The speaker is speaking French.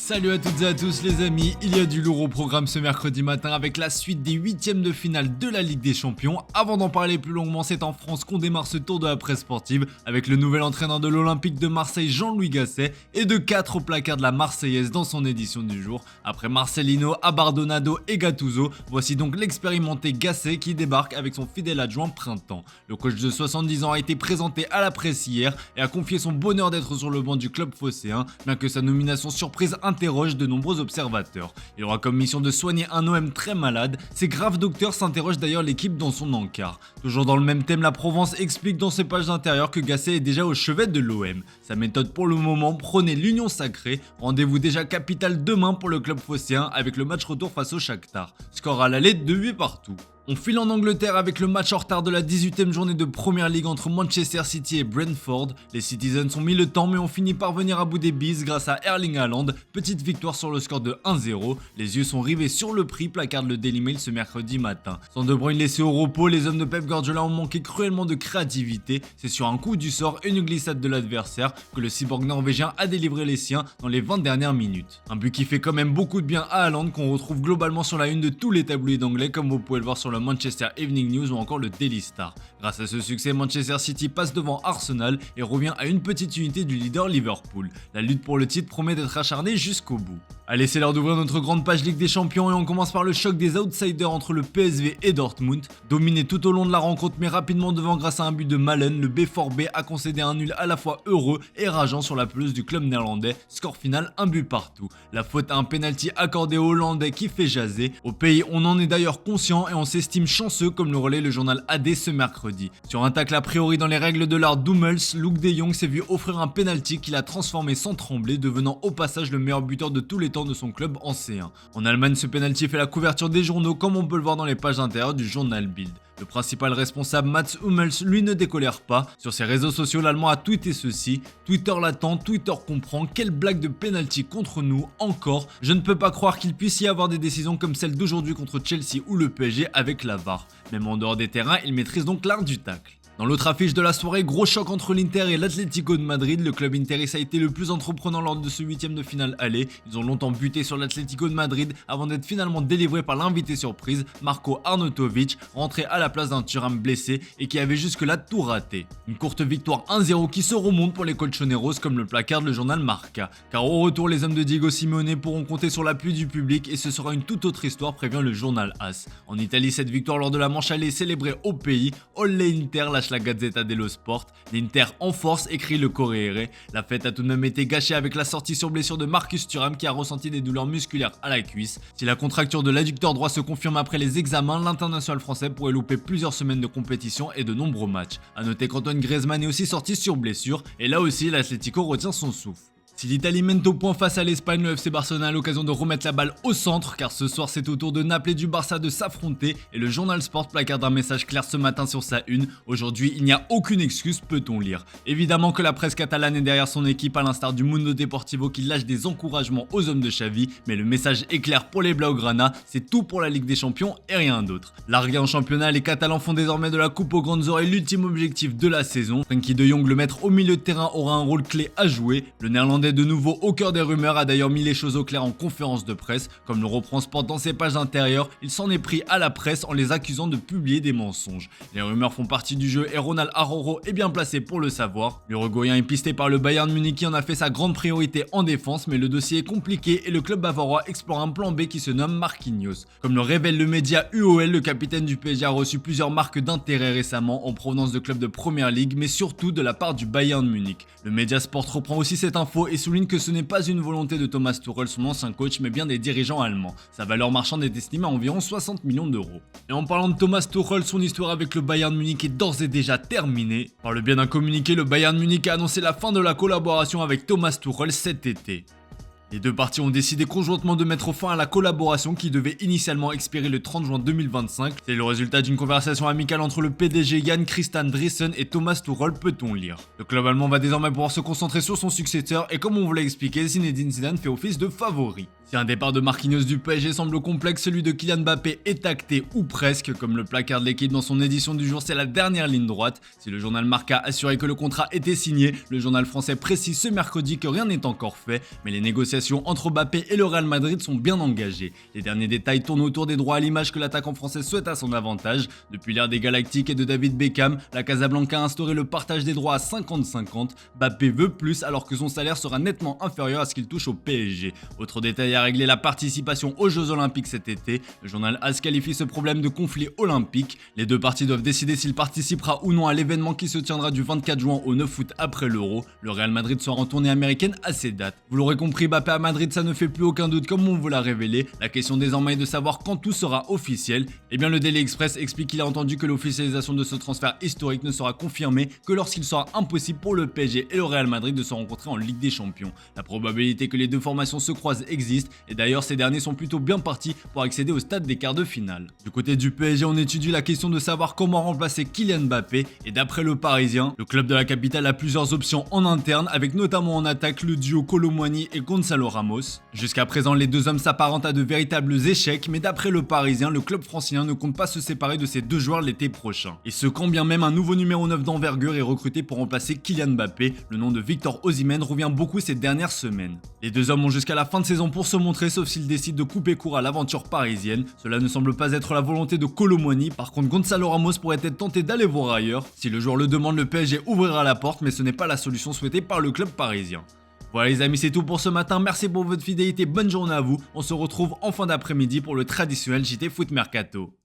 Salut à toutes et à tous les amis, il y a du lourd au programme ce mercredi matin avec la suite des huitièmes de finale de la Ligue des Champions. Avant d'en parler plus longuement, c'est en France qu'on démarre ce tour de la presse sportive avec le nouvel entraîneur de l'Olympique de Marseille, Jean-Louis Gasset, et de 4 au placard de la Marseillaise dans son édition du jour. Après Marcelino, Abardonado et Gattuso, voici donc l'expérimenté Gasset qui débarque avec son fidèle adjoint Printemps. Le coach de 70 ans a été présenté à la presse hier et a confié son bonheur d'être sur le banc du club phocéen, bien que sa nomination surprise interroge de nombreux observateurs. Il aura comme mission de soigner un OM très malade. Ces graves docteurs s'interrogent d'ailleurs l'équipe dans son encart. Toujours dans le même thème, la Provence explique dans ses pages d'intérieur que Gasset est déjà au chevet de l'OM. Sa méthode pour le moment, prôner l'union sacrée. Rendez-vous déjà capital demain pour le club phocéen avec le match retour face au Shakhtar. Score à l'aller de 8 partout. On file en Angleterre avec le match en retard de la 18e journée de Premier League entre Manchester City et Brentford. Les Citizens ont mis le temps mais ont fini par venir à bout des bises grâce à Erling Haaland. Petite victoire sur le score de 1-0. Les yeux sont rivés sur le prix, placarde le Daily Mail ce mercredi matin. Sans De Bruyne laissé au repos, les hommes de Pep Guardiola ont manqué cruellement de créativité. C'est sur un coup du sort et une glissade de l'adversaire que le cyborg norvégien a délivré les siens dans les 20 dernières minutes. Un but qui fait quand même beaucoup de bien à Haaland qu'on retrouve globalement sur la une de tous les tabloïds anglais comme vous pouvez le voir sur le Manchester Evening News ou encore le Daily Star. Grâce à ce succès, Manchester City passe devant Arsenal et revient à une petite unité du leader Liverpool. La lutte pour le titre promet d'être acharnée jusqu'au bout. Allez, c'est l'heure d'ouvrir notre grande page Ligue des Champions et on commence par le choc des outsiders entre le PSV et Dortmund. Dominé tout au long de la rencontre mais rapidement devant grâce à un but de Malen, le B4B a concédé un nul à la fois heureux et rageant sur la pelouse du club néerlandais. Score final, un but partout. La faute à un penalty accordé aux Hollandais qui fait jaser. Au pays, on en est d'ailleurs conscient et on s'estime chanceux comme le relaie le journal AD ce mercredi. Sur un tacle a priori dans les règles de l'art d'Hummels, Luuk de Jong s'est vu offrir un penalty qu'il a transformé sans trembler, devenant au passage le meilleur buteur de tous les temps de son club en C1. En Allemagne, ce penalty fait la couverture des journaux comme on peut le voir dans les pages intérieures du journal Bild. Le principal responsable Mats Hummels lui ne décolère pas. Sur ses réseaux sociaux, l'Allemand a tweeté ceci: Twitter l'attend, Twitter comprend, quelle blague de penalty contre nous, encore. Je ne peux pas croire qu'il puisse y avoir des décisions comme celle d'aujourd'hui contre Chelsea ou le PSG avec la VAR. Même en dehors des terrains, il maîtrise donc l'art du tacle. Dans l'autre affiche de la soirée, gros choc entre l'Inter et l'Atlético de Madrid. Le club interiste a été le plus entreprenant lors de ce huitième de finale aller. Ils ont longtemps buté sur l'Atlético de Madrid avant d'être finalement délivrés par l'invité surprise, Marco Arnautovic, rentré à la place d'un Thuram blessé et qui avait jusque-là tout raté. Une courte victoire 1-0 qui se remonte pour les colchoneros comme le placarde le journal Marca. Car au retour, les hommes de Diego Simeone pourront compter sur l'appui du public et ce sera une toute autre histoire, prévient le journal AS. En Italie, cette victoire lors de la manche allée est célébrée au pays. Olle Inter lâche la Gazzetta dello Sport. L'Inter en force, écrit le Corriere. La fête a tout de même été gâchée avec la sortie sur blessure de Marcus Thuram qui a ressenti des douleurs musculaires à la cuisse. Si la contracture de l'adducteur droit se confirme après les examens, l'international français pourrait louper plusieurs semaines de compétition et de nombreux matchs. A noter qu'Antoine Griezmann est aussi sorti sur blessure et là aussi l'Atlético retient son souffle. Si l'Italie mène au point face à l'Espagne, le FC Barcelone a l'occasion de remettre la balle au centre car ce soir c'est au tour de Naples et du Barça de s'affronter et le journal Sport placarde un message clair ce matin sur sa une. Aujourd'hui il n'y a aucune excuse, peut-on lire. Évidemment que la presse catalane est derrière son équipe à l'instar du Mundo Deportivo qui lâche des encouragements aux hommes de Xavi, mais le message est clair pour les Blaugrana, c'est tout pour la Ligue des Champions et rien d'autre. Largués en championnat, les Catalans font désormais de la coupe aux grandes oreilles l'ultime objectif de la saison. Frenkie de Jong, le maître au milieu de terrain, aura un rôle clé à jouer. Le néerlandais de nouveau au cœur des rumeurs a d'ailleurs mis les choses au clair en conférence de presse. Comme le reprend Sport dans ses pages intérieures, il s'en est pris à la presse en les accusant de publier des mensonges. Les rumeurs font partie du jeu et Ronald Araujo est bien placé pour le savoir. L'Uruguayen est pisté par le Bayern Munich qui en a fait sa grande priorité en défense, mais le dossier est compliqué et le club bavarois explore un plan B qui se nomme Marquinhos. Comme le révèle le média UOL, le capitaine du PSG a reçu plusieurs marques d'intérêt récemment en provenance de clubs de Premier League, mais surtout de la part du Bayern Munich. Le média Sport reprend aussi cette info et souligne que ce n'est pas une volonté de Thomas Tuchel, son ancien coach, mais bien des dirigeants allemands. Sa valeur marchande est estimée à environ 60 millions d'euros. Et en parlant de Thomas Tuchel, son histoire avec le Bayern Munich est d'ores et déjà terminée. Par le biais d'un communiqué, le Bayern Munich a annoncé la fin de la collaboration avec Thomas Tuchel cet été. Les deux parties ont décidé conjointement de mettre fin à la collaboration qui devait initialement expirer le 30 juin 2025. C'est le résultat d'une conversation amicale entre le PDG Jan Christian Driessen et Thomas Tuchel, peut-on lire. Le club allemand va désormais pouvoir se concentrer sur son successeur et comme on vous l'a expliqué, Zinedine Zidane fait office de favori. Si un départ de Marquinhos du PSG semble complexe, celui de Kylian Mbappé est acté ou presque. Comme le placard de l'équipe dans son édition du jour, c'est la dernière ligne droite. Si le journal Marca a assuré que le contrat était signé, le journal français précise ce mercredi que rien n'est encore fait, mais les négociations négociations entre Mbappé et le Real Madrid sont bien engagées. Les derniers détails tournent autour des droits à l'image que l'attaquant français souhaite à son avantage. Depuis l'ère des Galactiques et de David Beckham, la Casablanca a instauré le partage des droits à 50-50. Mbappé veut plus alors que son salaire sera nettement inférieur à ce qu'il touche au PSG. Autre détail à régler, la participation aux Jeux Olympiques cet été. Le journal AS qualifie ce problème de conflit olympique. Les deux parties doivent décider s'il participera ou non à l'événement qui se tiendra du 24 juin au 9 août après l'Euro. Le Real Madrid sera en tournée américaine à ces dates. Vous l'aurez compris, Mbappé à Madrid, ça ne fait plus aucun doute comme on vous l'a révélé. La question désormais est de savoir quand tout sera officiel. Eh bien le Daily Express explique qu'il a entendu que l'officialisation de ce transfert historique ne sera confirmée que lorsqu'il sera impossible pour le PSG et le Real Madrid de se rencontrer en Ligue des Champions. La probabilité que les deux formations se croisent existe et d'ailleurs ces derniers sont plutôt bien partis pour accéder au stade des quarts de finale. Du côté du PSG, on étudie la question de savoir comment remplacer Kylian Mbappé et d'après le Parisien, le club de la capitale a plusieurs options en interne avec notamment en attaque le duo Kolo Muani et Gonzalo Ramos. Jusqu'à présent, les deux hommes s'apparentent à de véritables échecs, mais d'après le Parisien, le club francilien ne compte pas se séparer de ces deux joueurs l'été prochain. Et ce quand bien même un nouveau numéro 9 d'envergure est recruté pour remplacer Kylian Mbappé, le nom de Victor Osimhen revient beaucoup ces dernières semaines. Les deux hommes ont jusqu'à la fin de saison pour se montrer, sauf s'ils décident de couper court à l'aventure parisienne. Cela ne semble pas être la volonté de Kolo Muani, par contre Gonzalo Ramos pourrait être tenté d'aller voir ailleurs. Si le joueur le demande, le PSG ouvrira la porte, mais ce n'est pas la solution souhaitée par le club parisien. Voilà les amis, c'est tout pour ce matin, merci pour votre fidélité, bonne journée à vous, on se retrouve en fin d'après-midi pour le traditionnel JT Foot Mercato.